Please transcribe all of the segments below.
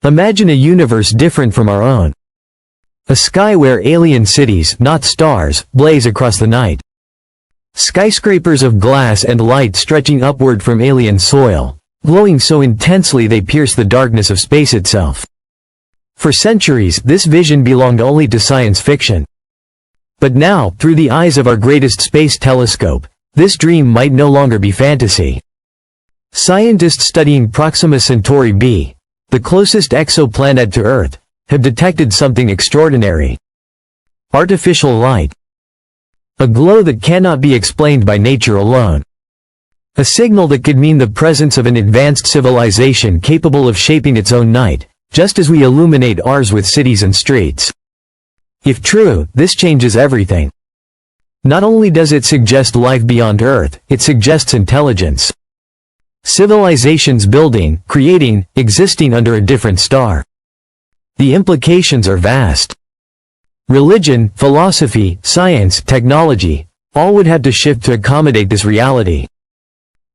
Imagine a universe different from our own. A sky where alien cities, not stars, blaze across the night. Skyscrapers of glass and light stretching upward from alien soil, glowing so intensely they pierce the darkness of space itself. For centuries, this vision belonged only to science fiction. But now, through the eyes of our greatest space telescope, this dream might no longer be fantasy. Scientists studying Proxima Centauri b, the closest exoplanet to Earth, have detected something extraordinary. Artificial light. A glow that cannot be explained by nature alone. A signal that could mean the presence of an advanced civilization capable of shaping its own night, just as we illuminate ours with cities and streets. If true, this changes everything. Not only does it suggest life beyond Earth, it suggests intelligence. Civilizations building, creating, existing under a different star. The implications are vast. Religion, philosophy, science, technology, all would have to shift to accommodate this reality.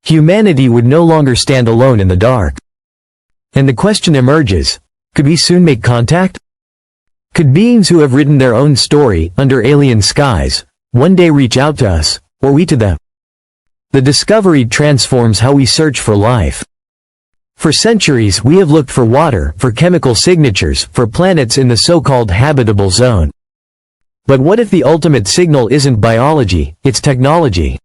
Humanity would no longer stand alone in the dark. And the question emerges, could we soon make contact? Could beings who have written their own story, under alien skies, one day reach out to us, or we to them? The discovery transforms how we search for life. For centuries we have looked for water, for chemical signatures, for planets in the so-called habitable zone. But what if the ultimate signal isn't biology, it's technology?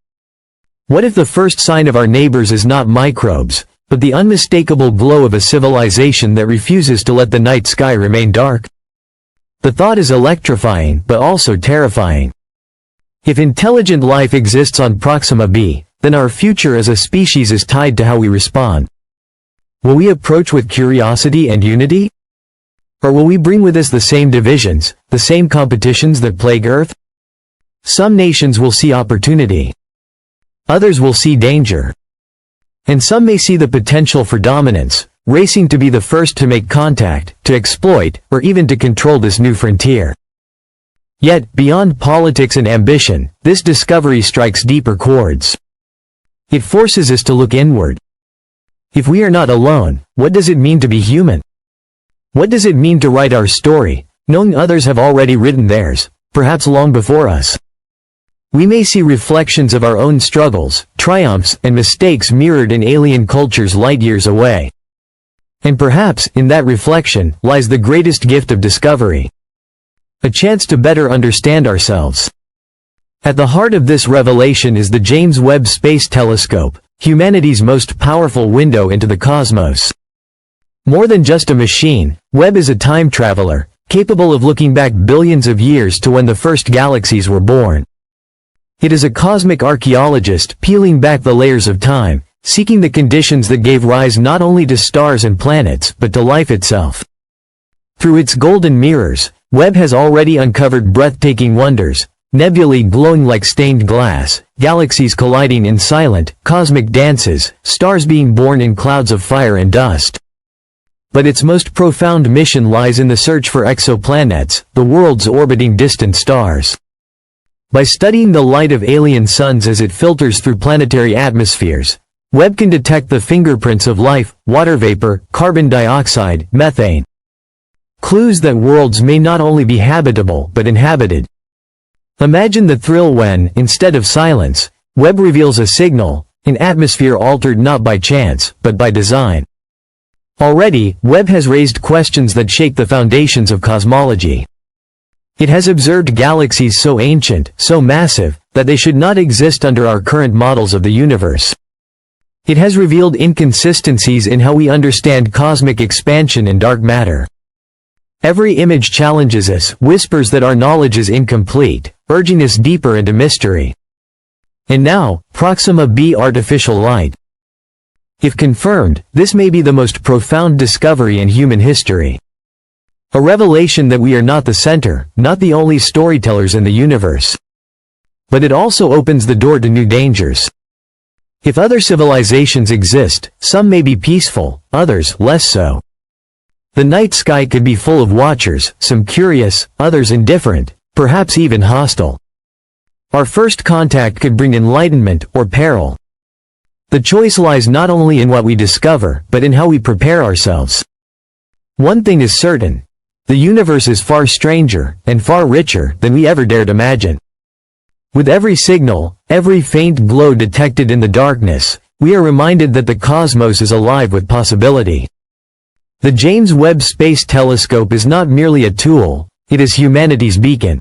What if the first sign of our neighbors is not microbes, but the unmistakable glow of a civilization that refuses to let the night sky remain dark? The thought is electrifying, but also terrifying. If intelligent life exists on Proxima B, then our future as a species is tied to how we respond. Will we approach with curiosity and unity? Or will we bring with us the same divisions, the same competitions that plague Earth? Some nations will see opportunity. Others will see danger. And some may see the potential for dominance, racing to be the first to make contact, to exploit, or even to control this new frontier. Yet, beyond politics and ambition, this discovery strikes deeper chords. It forces us to look inward. If we are not alone, what does it mean to be human? What does it mean to write our story, knowing others have already written theirs, perhaps long before us? We may see reflections of our own struggles, triumphs, and mistakes mirrored in alien cultures light years away. And perhaps, in that reflection, lies the greatest gift of discovery. A chance to better understand ourselves. At the heart of this revelation is the James Webb Space Telescope, humanity's most powerful window into the cosmos. More than just a machine, Webb is a time traveler, capable of looking back billions of years to when the first galaxies were born. It is a cosmic archaeologist peeling back the layers of time, seeking the conditions that gave rise not only to stars and planets but to life itself. Through its golden mirrors, Webb has already uncovered breathtaking wonders, nebulae glowing like stained glass, galaxies colliding in silent, cosmic dances, stars being born in clouds of fire and dust. But its most profound mission lies in the search for exoplanets, the worlds orbiting distant stars. By studying the light of alien suns as it filters through planetary atmospheres, Webb can detect the fingerprints of life, water vapor, carbon dioxide, methane. Clues that worlds may not only be habitable but inhabited. Imagine the thrill when, instead of silence, Webb reveals a signal, an atmosphere altered not by chance, but by design. Already, Webb has raised questions that shake the foundations of cosmology. It has observed galaxies so ancient, so massive, that they should not exist under our current models of the universe. It has revealed inconsistencies in how we understand cosmic expansion and dark matter. Every image challenges us, whispers that our knowledge is incomplete, urging us deeper into mystery. And now, Proxima B artificial light. If confirmed, this may be the most profound discovery in human history. A revelation that we are not the center, not the only storytellers in the universe. But it also opens the door to new dangers. If other civilizations exist, some may be peaceful, others less so. The night sky could be full of watchers, some curious, others indifferent, perhaps even hostile. Our first contact could bring enlightenment or peril. The choice lies not only in what we discover, but in how we prepare ourselves. One thing is certain. The universe is far stranger, and far richer, than we ever dared imagine. With every signal, every faint glow detected in the darkness, we are reminded that the cosmos is alive with possibility. The James Webb Space Telescope is not merely a tool, it is humanity's beacon.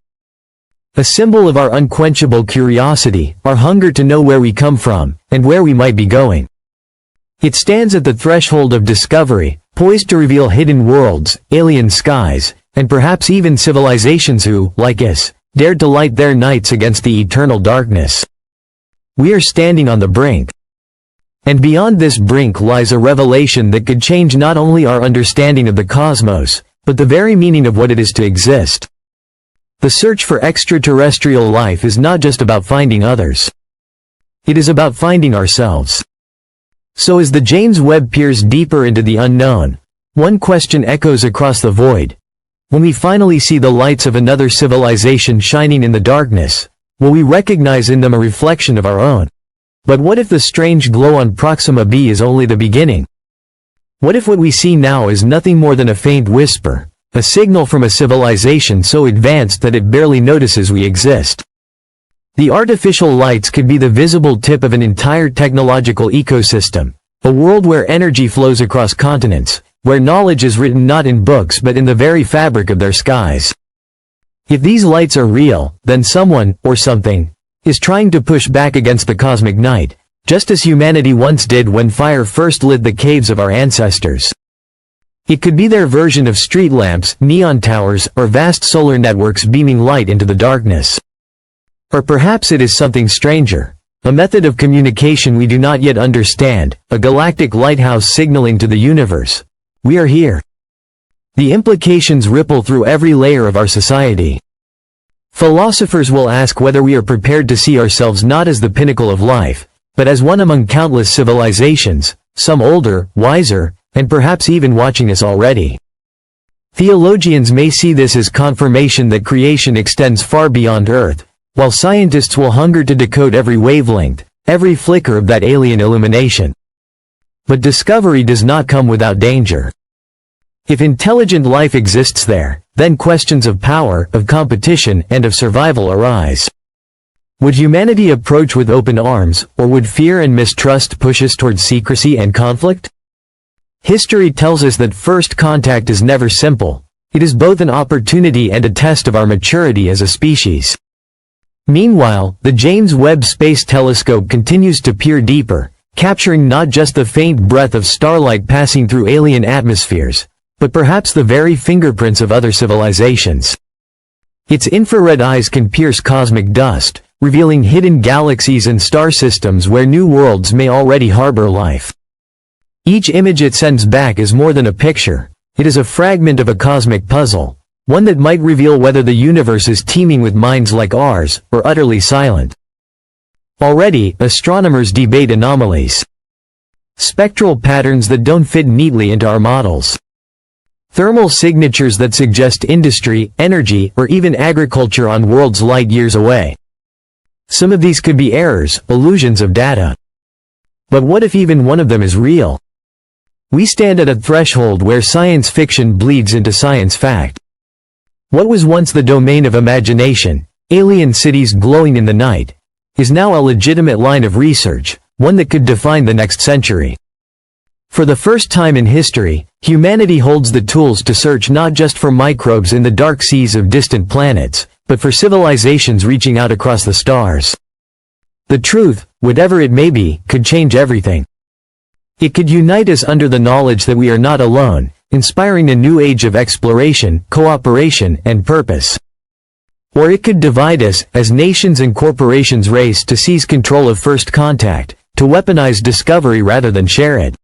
A symbol of our unquenchable curiosity, our hunger to know where we come from, and where we might be going. It stands at the threshold of discovery, poised to reveal hidden worlds, alien skies, and perhaps even civilizations who, like us, dared to light their nights against the eternal darkness. We are standing on the brink. And beyond this brink lies a revelation that could change not only our understanding of the cosmos, but the very meaning of what it is to exist. The search for extraterrestrial life is not just about finding others. It is about finding ourselves. So as the James Webb peers deeper into the unknown, one question echoes across the void. When we finally see the lights of another civilization shining in the darkness, will we recognize in them a reflection of our own? But what if the strange glow on Proxima B is only the beginning? What if what we see now is nothing more than a faint whisper, a signal from a civilization so advanced that it barely notices we exist? The artificial lights could be the visible tip of an entire technological ecosystem, a world where energy flows across continents, where knowledge is written not in books but in the very fabric of their skies. If these lights are real, then someone, or something, is trying to push back against the cosmic night, just as humanity once did when fire first lit the caves of our ancestors. It could be their version of street lamps, neon towers, or vast solar networks beaming light into the darkness. Or perhaps it is something stranger, a method of communication we do not yet understand, a galactic lighthouse signaling to the universe, we are here. The implications ripple through every layer of our society. Philosophers will ask whether we are prepared to see ourselves not as the pinnacle of life, but as one among countless civilizations, some older, wiser, and perhaps even watching us already. Theologians may see this as confirmation that creation extends far beyond Earth, while scientists will hunger to decode every wavelength, every flicker of that alien illumination. But discovery does not come without danger. If intelligent life exists there, then questions of power, of competition, and of survival arise. Would humanity approach with open arms, or would fear and mistrust push us towards secrecy and conflict? History tells us that first contact is never simple. It is both an opportunity and a test of our maturity as a species. Meanwhile, the James Webb Space Telescope continues to peer deeper, capturing not just the faint breath of starlight passing through alien atmospheres, but perhaps the very fingerprints of other civilizations. Its infrared eyes can pierce cosmic dust, revealing hidden galaxies and star systems where new worlds may already harbor life. Each image it sends back is more than a picture, it is a fragment of a cosmic puzzle, one that might reveal whether the universe is teeming with minds like ours, or utterly silent. Already, astronomers debate anomalies. Spectral patterns that don't fit neatly into our models. Thermal signatures that suggest industry, energy, or even agriculture on worlds light years away. Some of these could be errors, illusions of data. But what if even one of them is real? We stand at a threshold where science fiction bleeds into science fact. What was once the domain of imagination, alien cities glowing in the night, is now a legitimate line of research, one that could define the next century. For the first time in history, humanity holds the tools to search not just for microbes in the dark seas of distant planets, but for civilizations reaching out across the stars. The truth, whatever it may be, could change everything. It could unite us under the knowledge that we are not alone, inspiring a new age of exploration, cooperation, and purpose. Or it could divide us, as nations and corporations race to seize control of first contact, to weaponize discovery rather than share it.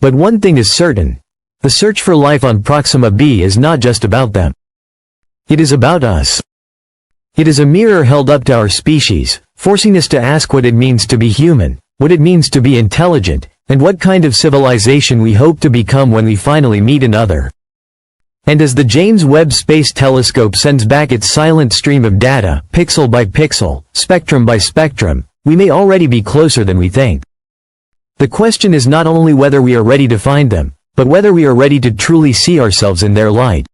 But one thing is certain. The search for life on Proxima B is not just about them. It is about us. It is a mirror held up to our species, forcing us to ask what it means to be human, what it means to be intelligent, and what kind of civilization we hope to become when we finally meet another. And as the James Webb Space Telescope sends back its silent stream of data, pixel by pixel, spectrum by spectrum, we may already be closer than we think. The question is not only whether we are ready to find them, but whether we are ready to truly see ourselves in their light.